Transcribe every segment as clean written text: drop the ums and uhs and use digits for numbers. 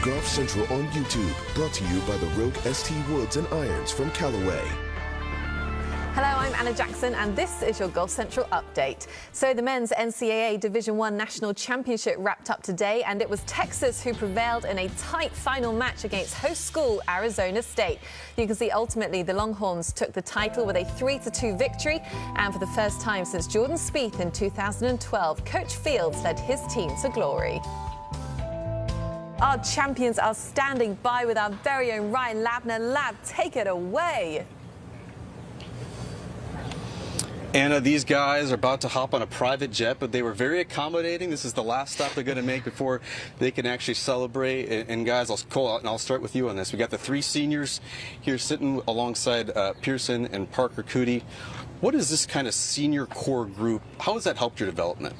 Golf Central on YouTube, brought to you by the Rogue ST Woods and Irons from Callaway. Hello, I'm Anna Jackson, and this is your Golf Central update. So the men's NCAA Division I National Championship wrapped up today, and it was Texas who prevailed in a tight final match against host school Arizona State. You can see ultimately the Longhorns took the title with a 3-2 victory, and for the first time since Jordan Spieth in 2012, Coach Fields led his team to glory. Our champions are standing by with our very own Ryan Labner. Lab, take it away. Anna, these guys are about to hop on a private jet, but they were very accommodating. This is the last stop they're going to make before they can actually celebrate. And guys, I'll start with you on this. We got the three seniors here sitting alongside Pearson and Parker Cootie. What is this kind of senior core group? How has that helped your development?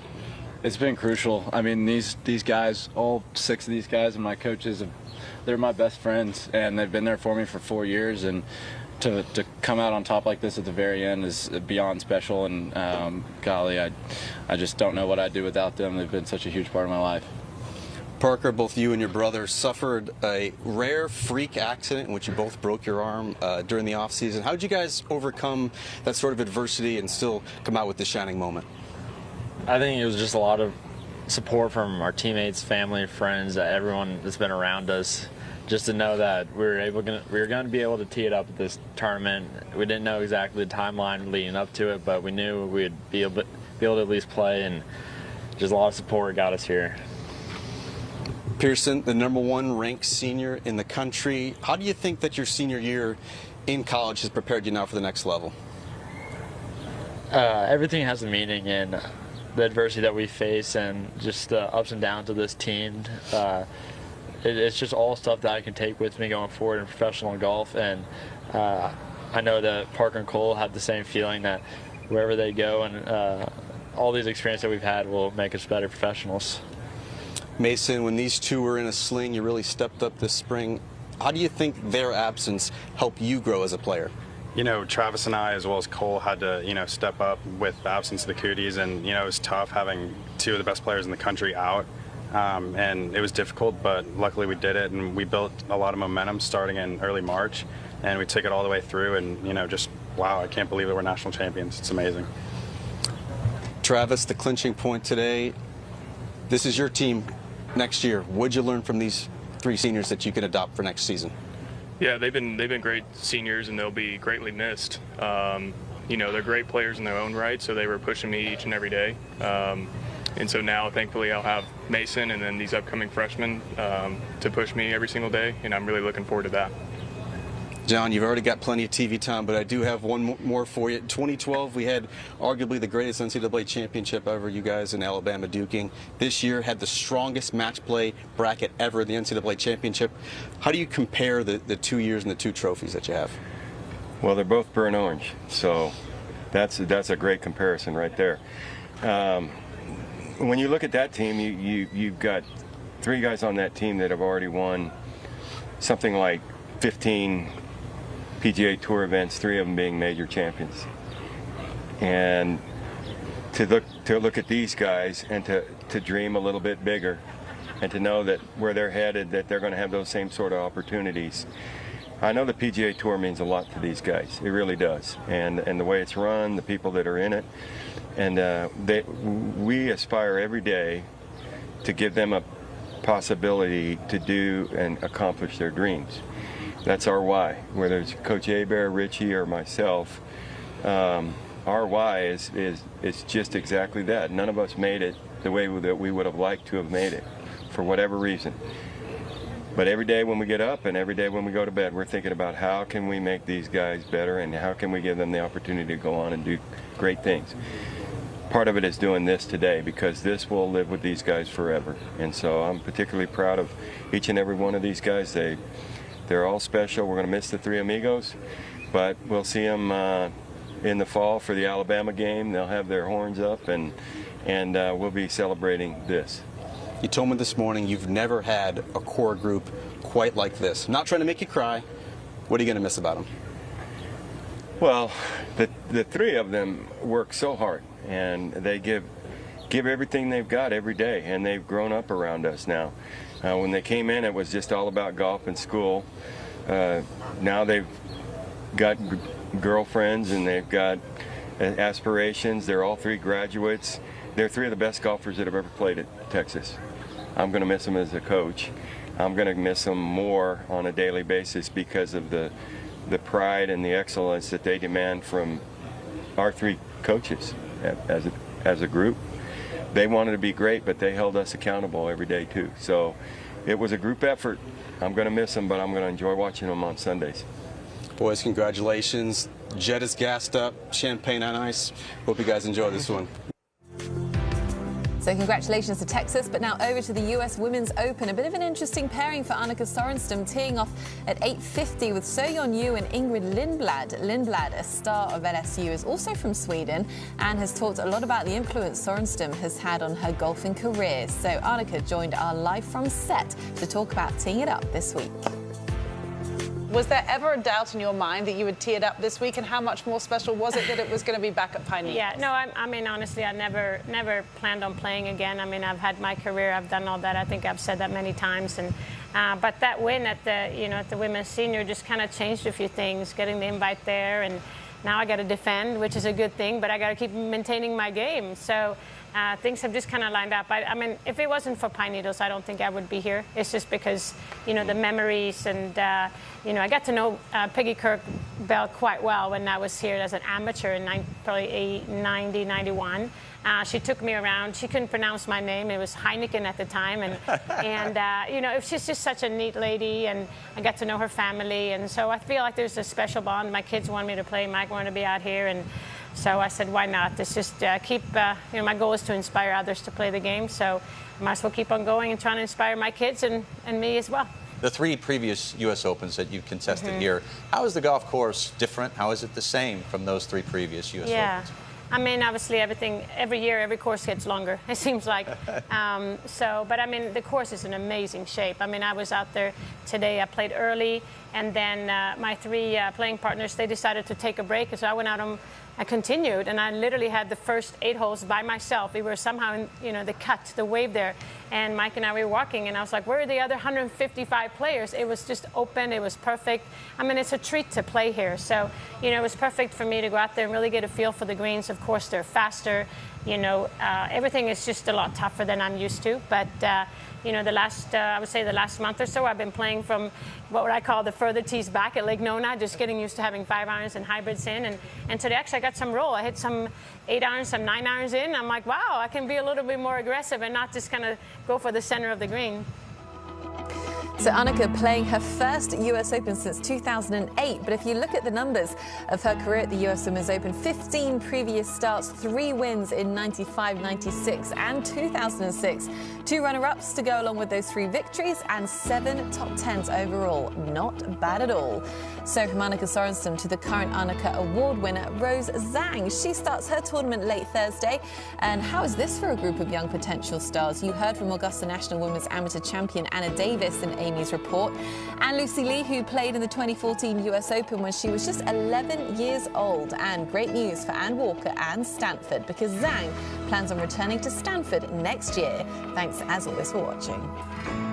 It's been crucial. I mean, these guys, all six of these guys and my coaches, they're my best friends, and they've been there for me for 4 years. And to come out on top like this at the very end is beyond special, and golly, I just don't know what I'd do without them. They've been such a huge part of my life. Parker, both you and your brother suffered a rare freak accident in which you both broke your arm during the off-season. How did you guys overcome that sort of adversity and still come out with this shining moment? I think it was just a lot of support from our teammates, family, friends, everyone that's been around us. Just to know that we were going to be able to tee it up at this tournament. We didn't know exactly the timeline leading up to it, but we knew we'd be able to at least play, and just a lot of support got us here. Pearson, the #1 ranked senior in the country. How do you think that your senior year in college has prepared you now for the next level? Everything has a meaning, and the adversity that we face and just the ups and downs of this team. It's just all stuff that I can take with me going forward in professional golf, and I know that Parker and Cole have the same feeling that wherever they go, and all these experiences that we've had will make us better professionals. Mason, when these two were in a sling, you really stepped up this spring. How do you think their absence helped you grow as a player? You know, Travis and I, as well as Cole, had to, step up with the absence of the Cooties, and, it was tough having two of the best players in the country out. And it was difficult, but luckily we did it, and we built a lot of momentum starting in early March, and we took it all the way through, and just wow, I can't believe that we're national champions. It's amazing. Travis, the clinching point today, this is your team next year. What'd you learn from these three seniors that you can adopt for next season? Yeah, they've been great seniors, and they'll be greatly missed. They're great players in their own right, so they were pushing me each and every day. And so now, thankfully, I'll have Mason and then these upcoming freshmen to push me every single day, and I'm really looking forward to that. John, you've already got plenty of TV time, but I do have one more for you. 2012, we had arguably the greatest NCAA championship ever, you guys in Alabama duking. This year had the strongest match play bracket ever in the NCAA championship. How do you compare the 2 years and the two trophies that you have? Well, they're both burnt orange, so that's a great comparison right there. When you look at that team, you've got three guys on that team that have already won something like 15 PGA Tour events, 3 of them being major champions. And to look at these guys and to dream a little bit bigger, and to know that where they're headed, that they're going to have those same sort of opportunities. I know the PGA Tour means a lot to these guys. It really does. And the way it's run, the people that are in it. And we aspire every day to give them a possibility to do and accomplish their dreams. That's our why. Whether it's Coach Hebert, Richie, or myself, our why is just exactly that. None of us made it the way that we would have liked to have made it, for whatever reason. But every day when we get up and every day when we go to bed, we're thinking about how can we make these guys better and how can we give them the opportunity to go on and do great things. Part of it is doing this today, because this will live with these guys forever. And so I'm particularly proud of each and every one of these guys. They're all special. We're going to miss the three amigos, but we'll see them in the fall for the Alabama game. They'll have their horns up, and we'll be celebrating this. You told me this morning you've never had a core group quite like this. I'm not trying to make you cry. What are you going to miss about them? Well, the three of them work so hard, and they give everything they've got every day, and they've grown up around us now. When they came in, it was just all about golf and school. Now they've got girlfriends and they've got aspirations. They're all 3 graduates. They're 3 of the best golfers that have ever played at Texas. I'm going to miss them as a coach. I'm going to miss them more on a daily basis because of the pride and the excellence that they demand from our 3 coaches as a group. They wanted to be great, but they held us accountable every day too. So it was a group effort. I'm going to miss them, but I'm going to enjoy watching them on Sundays. Boys, congratulations. Jet is gassed up, champagne on ice. Hope you guys enjoy this one. So congratulations to Texas, but now over to the US Women's Open. A bit of an interesting pairing for Annika Sorenstam, teeing off at 8:50 with So-Yeon Yu and Ingrid Lindblad. Lindblad, a star of LSU, is also from Sweden and has talked a lot about the influence Sorenstam has had on her golfing career. So Annika joined our Live from Set to talk about teeing it up this week. Was there ever a doubt in your mind that you would tee it up this week, and how much more special was it that it was going to be back at Pine Needles? Yeah, no, I mean, honestly, I never planned on playing again. I mean, I've had my career, I've done all that. I think I've said that many times. And but that win at the women's senior just kind of changed a few things, getting the invite there, and now I got to defend, which is a good thing, but I got to keep maintaining my game. So things have just kind of lined up. I mean, if it wasn't for Pine Needles, I don't think I would be here. It's just because, the memories and, I got to know Peggy Kirk Bell quite well when I was here as an amateur in probably 90, 91. She took me around. She couldn't pronounce my name. It was Heineken at the time. And she's just such a neat lady, and I got to know her family. And so I feel like there's a special bond. My kids want me to play. Mike wanted to be out here. And so I said, why not? Let's just keep, my goal is to inspire others to play the game. So I might as well keep on going and trying to inspire my kids and me as well. The 3 previous U.S. Opens that you've contested here, how is the golf course different? How is it the same from those 3 previous U.S. Opens? I mean, obviously, every year, every course gets longer, it seems like. But I mean, the course is in amazing shape. I mean, I was out there today. I played early, and then my 3 playing partners, they decided to take a break. So I went out and I continued, and I literally had the first 8 holes by myself. We were somehow in, the cut, the wave there, and Mike and I were walking, and I was like, where are the other 155 players? It was just open. It was perfect. I mean, it's a treat to play here. So, it was perfect for me to go out there and really get a feel for the greens. Of course, they're faster. Everything is just a lot tougher than I'm used to. But, I would say the last month or so, I've been playing from what I call the further tees back at Lake Nona, just getting used to having 5 irons and hybrids in. And today, actually, I got some roll. I hit some 8 irons, some 9 irons in. I'm like, wow, I can be a little bit more aggressive and not just kind of go for the center of the green. So Annika playing her first US Open since 2008, but if you look at the numbers of her career at the US Women's Open, 15 previous starts, 3 wins in 95, 96 and 2006, 2 runner-ups to go along with those 3 victories, and 7 top 10s overall. Not bad at all. So from Annika Sorenstam to the current Annika Award winner, Rose Zhang. She starts her tournament late Thursday. And how is this for a group of young potential stars? You heard from Augusta National Women's Amateur Champion Anna Davis in Amy's report, and Lucy Lee, who played in the 2014 US Open when she was just 11 years old. And great news for Ann Walker and Stanford, because Zhang plans on returning to Stanford next year. Thanks as always for watching.